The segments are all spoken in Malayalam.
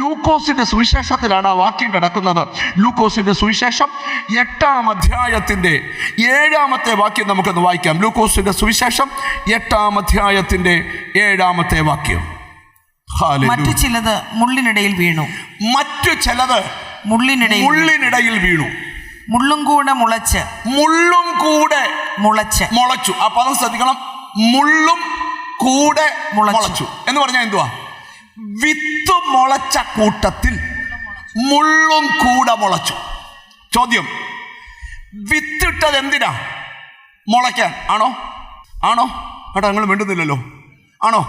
ലൂക്കോസിന്റെ സുവിശേഷത്തിലാണ് ആ വാക്യം കിടക്കുന്നത്. ലൂക്കോസിന്റെ സുവിശേഷം 8-ാം അധ്യായത്തിന്റെ 7-ാമത്തെ വാക്യം നമുക്കൊന്ന് വായിക്കാം. ലൂക്കോസിന്റെ സുവിശേഷം 8-ാം അധ്യായത്തിന്റെ 7-ാമത്തെ വാക്യം. മറ്റു ചിലത് മുള്ളിനിടയിൽ വീണു. മറ്റു ചിലത് മുള്ളിനിടയിൽ വീണു. മുള്ളും കൂടെ മുളച്ചു. ആ പദം ശ്രദ്ധിക്കണം. മുള്ളും കൂടെ മുളച്ചു എന്ന് പറഞ്ഞാൽ എന്തുവാ? വിത്ത് മുളച്ച കൂട്ടത്തിൽ മുള്ളും കൂടെ മുളച്ചു. ചോദ്യം, വിത്തിട്ടത് എന്തിനാ? മുളയ്ക്കാൻ ആണോ? കേട്ടോ, നിങ്ങൾ മിണ്ടുന്നില്ലല്ലോ. ആണോ?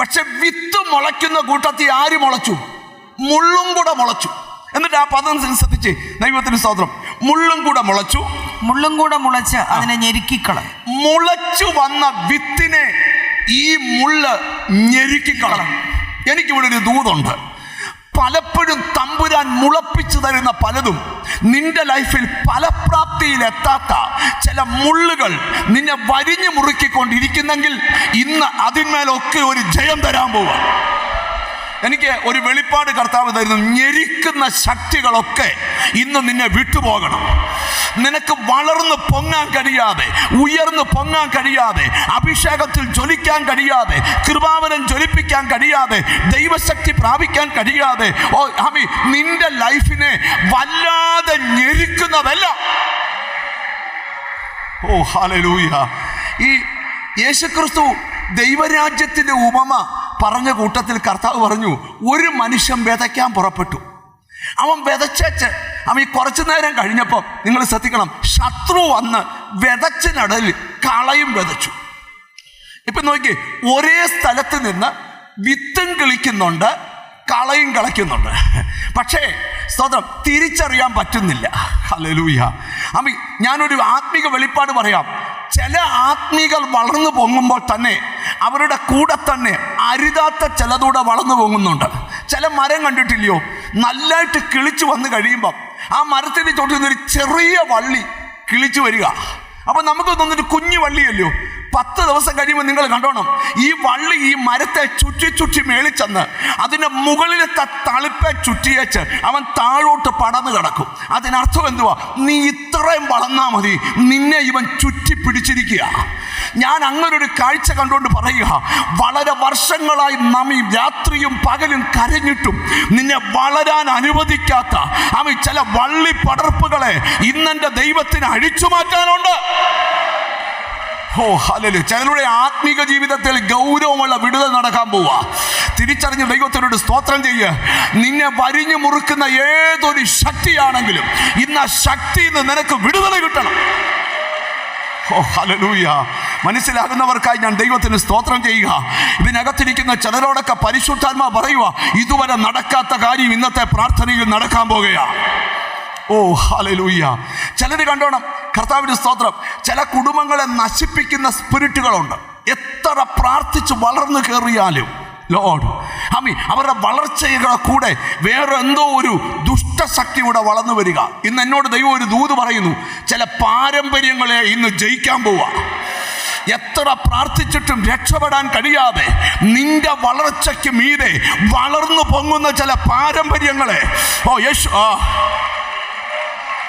പക്ഷെ വിത്ത് മുളയ്ക്കുന്ന കൂട്ടത്തിൽ ആര് മുളച്ചു? മുള്ളും കൂടെ മുളച്ചു. എന്നിട്ട് ആ പദം ശ്രദ്ധിച്ച്, ദൈവത്തിന് സ്തോത്രം. മുള്ളും കൂടെ മുളച്ച് അതിനെ ഞെരുക്കിക്കളഞ്ഞു. മുളച്ചു വന്ന വിത്തിനെ ഈ മുള്ള് ഞെരുക്കിക്കളഞ്ഞു. എനിക്കിവിടെ ഒരു ദൂതുണ്ട്. പലപ്പോഴും തമ്പുരാൻ മുളപ്പിച്ചു തരുന്ന പലതും നിന്റെ ലൈഫിൽ ഫലപ്രാപ്തിയിലെത്താത്ത ചില മുള്ളുകൾ നിന്നെ വരിഞ്ഞു മുറുക്കിക്കൊണ്ടിരിക്കുന്നെങ്കിൽ ഇന്ന് അതിന്മേലൊക്കെ ഒരു ജയം തരാൻ പോവുക. എനിക്ക് ഒരു വെളിപ്പാട് കർത്താവ് തരുന്നു. ഞെരിക്കുന്ന ശക്തികളൊക്കെ ഇന്ന് നിന്നെ വിട്ടുപോകണം. നിനക്ക് വളർന്ന് പൊങ്ങാൻ കഴിയാതെ, ഉയർന്ന് പൊങ്ങാൻ കഴിയാതെ, അഭിഷേകത്തിൽ ജ്വലിക്കാൻ കഴിയാതെ, കൃപാവനം ജ്വലിപ്പിക്കാൻ കഴിയാതെ, ദൈവശക്തി പ്രാപിക്കാൻ കഴിയാതെ നിന്റെ ലൈഫിനെ വല്ലാതെ ഞെരിക്കുന്നതല്ല. ഓ ഹല്ലേലൂയ. ഈ യേശുക്രിസ്തു ദൈവരാജ്യത്തിന്റെ ഉപമ പറഞ്ഞ കൂട്ടത്തിൽ കർത്താവ് പറഞ്ഞു, ഒരു മനുഷ്യൻ വിതയ്ക്കാൻ പുറപ്പെട്ടു. അവൻ വിതച്ചേച്ച് അവൻ കുറച്ചു നേരം കഴിഞ്ഞപ്പോൾ, നിങ്ങൾ ശ്രദ്ധിക്കണം, ശത്രു വന്ന് വിതച്ചിനിടയിൽ കളയും വിതച്ചു. ഇപ്പം നോക്കി, ഒരേ സ്ഥലത്ത് നിന്ന് വിത്തും കിളിക്കുന്നുണ്ട്, കളയും കളയ്ക്കുന്നുണ്ട്. പക്ഷേ സ്തോത്രം, തിരിച്ചറിയാൻ പറ്റുന്നില്ല. ഹല്ലേലൂയ. ഞാനൊരു ആത്മീക വെളിപ്പാട് പറയാം. ചില ആത്മീകൾ വളർന്നു പൊങ്ങുമ്പോൾ തന്നെ അവരുടെ കൂടെ തന്നെ അരുതാത്ത ചിലതൂടെ വളർന്നു പൊങ്ങുന്നുണ്ട്. ചില മരം കണ്ടിട്ടില്ലയോ, നല്ലതായിട്ട് കിളിച്ചു വന്ന് കഴിയുമ്പം ആ മരത്തിൻ്റെ ചോട്ടിൽ നിന്നൊരു ചെറിയ വള്ളി കിളിച്ചു വരിക. അപ്പം നമുക്ക് തോന്നുന്നൊരു കുഞ്ഞു വള്ളിയല്ലോ. 10 ദിവസം കഴിയുമ്പോൾ നിങ്ങൾ കണ്ടോണം, ഈ വള്ളി ഈ മരത്തെ ചുറ്റി മേളിച്ചെന്ന് അതിൻ്റെ മുകളിലത്തെ തളിപ്പെ ചുറ്റിയേച്ച് അവൻ താഴോട്ട് പടന്നു കിടക്കും. അതിനർത്ഥം എന്തുവാ? നീ ഇത്രയും വളർന്നാൽ മതി, നിന്നെ ഇവൻ ചുറ്റി പിടിച്ചിരിക്കുക. ഞാൻ അങ്ങനൊരു കാഴ്ച കണ്ടുകൊണ്ട് പറയുക, വളരെ വർഷങ്ങളായി നമ്മി രാത്രിയും പകലും കരഞ്ഞിട്ടും നിന്നെ വളരാൻ അനുവദിക്കാത്ത ചില വള്ളി പടർപ്പുകളെ ഇന്നെൻ്റെ ദൈവത്തിന് അഴിച്ചു മാറ്റാനുണ്ട്. ഓ ഹല്ലേലൂയ. ചിലരുടെ ആത്മീക ജീവിതത്തിൽ ഗൗരവമുള്ള വിടുതൽ നടക്കാൻ പോവുക. തിരിച്ചറിഞ്ഞ് ദൈവത്തിനോട് സ്തോത്രം ചെയ്യുക. നിന്നെ വരിഞ്ഞു മുറുക്കുന്ന ഏതൊരു ശക്തിയാണെങ്കിലും ഇന്ന് ആ ശക്തിയിൽ നിന്ന് നിനക്ക് വിടുതൽ കിട്ടണം. ഓ ഹല്ലേലൂയ. മനസ്സിലാകുന്നവർക്കായി ഞാൻ ദൈവത്തിന് സ്തോത്രം ചെയ്യുക. ഇതിനകത്തിരിക്കുന്ന ചിലരോടൊക്കെ പരിശുദ്ധാത്മാ പറയുക, ഇതുവരെ നടക്കാത്ത കാര്യം ഇന്നത്തെ പ്രാർത്ഥനയിൽ നടക്കാൻ പോകുകയാണ്. ഓ ഹല്ലേലൂയ. ചിലർ കണ്ടോണം, കർത്താവിന്റെ സ്തോത്രം, ചില കുടുംബങ്ങളെ നശിപ്പിക്കുന്ന സ്പിരിറ്റുകളുണ്ട്. എത്ര പ്രാർത്ഥിച്ച് വളർന്നു കയറിയാലും ലോഡ് അവരുടെ വളർച്ചയുടെ കൂടെ വേറെ എന്തോ ഒരു ദുഷ്ടശക്തി ഇവിടെ വളർന്നു വരിക. ഇന്ന് എന്നോട് ദൈവം ഒരു ദൂത് പറയുന്നു, ചില പാരമ്പര്യങ്ങളെ ഇന്ന് ജയിക്കാൻ പോവുക. എത്ര പ്രാർത്ഥിച്ചിട്ടും രക്ഷപ്പെടാൻ കഴിയാതെ നിന്റെ വളർച്ചയ്ക്ക് മീതെ വളർന്നു പൊങ്ങുന്ന ചില പാരമ്പര്യങ്ങളെ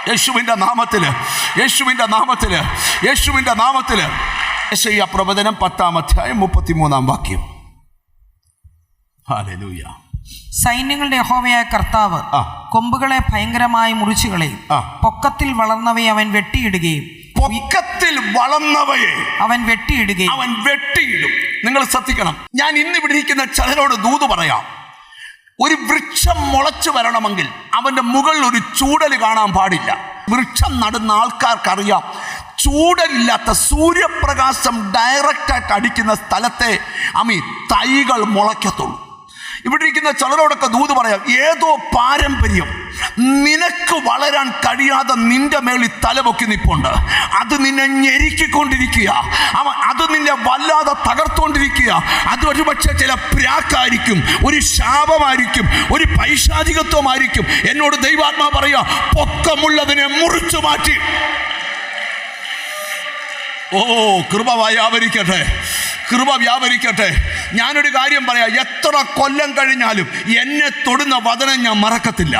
യേശുവിൻ്റെ നാമത്തിൽ യെശയ്യാ പ്രവചനം 10-ാം അധ്യായം 33-ാം വാക്യം. ഹല്ലേലൂയ. സൈന്യങ്ങളുടെ യഹോവയായ കർത്താവ് കൊമ്പുകളെ ഭയങ്കരമായി മുറിച്ചു കളയും. പൊക്കത്തിൽ വളർന്നവയെ അവൻ വെട്ടിയിടും. അവൻ വെട്ടിയിടും. നിങ്ങൾ ശ്രദ്ധിക്കണം. ഞാൻ ഇന്ന് ഇവിടെ ഇരിക്കുന്ന ചിലരോട് ദൂത് പറയാം. ഒരു വൃക്ഷം മുളച്ചു വരണമെങ്കിൽ അവൻ്റെ മുകളിൽ ഒരു ചൂടൽ കാണാൻ പാടില്ല. വൃക്ഷം നടുന്ന ആൾക്കാർക്കറിയാം, ചൂടലില്ലാത്ത സൂര്യപ്രകാശം ഡയറക്റ്റായിട്ട് അടിക്കുന്ന സ്ഥലത്തെ തൈകൾ മുളയ്ക്കത്തുള്ളൂ. ഇവിടെ ഇരിക്കുന്ന ചിലരോടൊക്കെ ദൂത് പറയാം, ഏതോ പാരമ്പര്യം നിനക്ക് വളരാൻ കഴിയാതെ നിന്റെ മേളിൽ തലപൊക്കി നിൽപ്പുണ്ട്. അത് നിന്നെ ഞെരുക്കിക്കൊണ്ടിരിക്കുക, അത് നിന്നെ വല്ലാതെ തകർത്തുകൊണ്ടിരിക്കുക. അത് ഒരുപക്ഷെ ചില പ്രാക്കായിരിക്കും, ഒരു ശാപമായിരിക്കും, ഒരു പൈശാചികത്വമായിരിക്കും. എന്നോട് ദൈവാത്മാ പറയുക, പൊക്കമുള്ളതിനെ മുറിച്ചു മാറ്റി. കൃപ വ്യാപരിക്കട്ടെ. ഞാനൊരു കാര്യം പറയാം, എത്ര കൊല്ലം കഴിഞ്ഞാലും എന്നെ തൊടുന്ന വചനം ഞാൻ മറക്കത്തില്ല.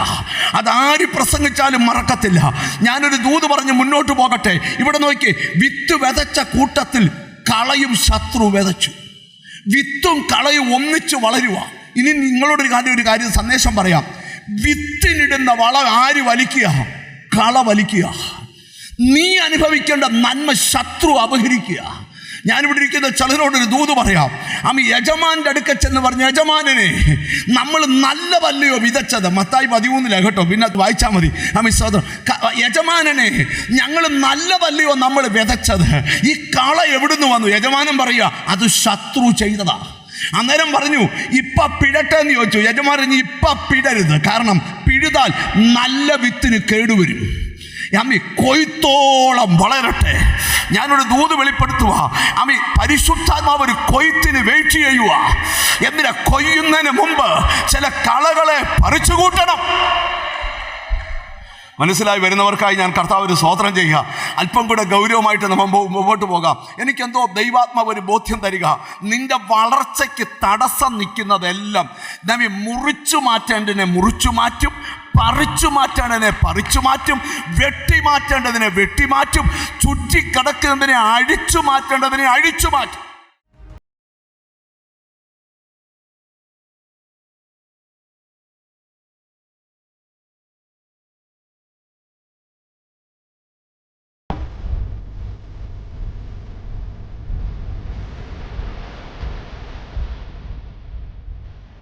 അതാര് പ്രസംഗിച്ചാലും മറക്കത്തില്ല. ഞാനൊരു ദൂത് പറഞ്ഞ് മുന്നോട്ട് പോകട്ടെ. ഇവിടെ നോക്കി, വിത്ത് വിതച്ച കൂട്ടത്തിൽ കളയും ശത്രു വിതച്ചു. വിത്തും കളയും ഒന്നിച്ച് വളരുക. ഇനി നിങ്ങളോടൊരു കാര്യം സന്ദേശം പറയാം. വിത്തിനിടുന്ന വളം ആര് വലിക്കുക? കള വലിക്കുക. നീ അനുഭവിക്കേണ്ട നന്മ ശത്രു അപഹരിക്കുക. ഞാനിവിടെ ഇരിക്കുന്ന ചിലരോടൊരു ദൂത് പറയാം. യജമാന്റെ അടുക്ക ചെന്ന് പറഞ്ഞ, യജമാനനെ, നമ്മൾ നല്ലതല്ലയോ വിതച്ചത്? മത്തായി 13 കേട്ടോ, പിന്നെ വായിച്ചാൽ മതി. സഹോദരൻ, യജമാനനെ, ഞങ്ങൾ നല്ലതല്ലയോ നമ്മൾ വിതച്ചത്? ഈ കള എവിടുന്ന് വന്നു? യജമാനൻ പറയുക, അത് ശത്രു ചെയ്തതാ. അന്നേരം പറഞ്ഞു, ഇപ്പൊ പിഴട്ടെ എന്ന് ചോദിച്ചു. യജമാനൻ, ഇപ്പൊ പിഴരുത്, കാരണം പിഴുതാൽ നല്ല വിത്തിന് കേടുവരും. കൊയ്ത്തോളം വളരട്ടെ. ഞാനൊരു ദൂത് വെളിപ്പെടുത്തുക. പരിശുദ്ധാത്മാവ് ഒരു കൊയ്ത്തിന് വെയിറ്റ് ചെയ്യുക. എന്തിനാ? കൊയ്യുന്നതിന് മുമ്പ് ചില കളകളെ പറിച്ചു കൂട്ടണം. മനസ്സിലായി വരുന്നവർക്കായി ഞാൻ കർത്താവിന് സ്തോത്രം ചെയ്യുക. അല്പം കൂടെ ഗൗരവമായിട്ട് നമ്മൾ മുമ്പോട്ട് പോകാം. എനിക്കെന്തോ ദൈവാത്മാവ് ഒരു ബോധ്യം തരിക. നിന്റെ വളർച്ചയ്ക്ക് തടസ്സം നിൽക്കുന്നതെല്ലാം മുറിച്ചു മാറ്റേണ്ടതിനെ മുറിച്ചു മാറ്റും, പറിച്ചു മാറ്റേണ്ടതിനെ പറിച്ചു മാറ്റും, വെട്ടിമാറ്റേണ്ടതിനെ വെട്ടിമാറ്റും, ചുറ്റിക്കിടക്കുന്നതിനെ അഴിച്ചു മാറ്റേണ്ടതിനെ അഴിച്ചു മാറ്റും.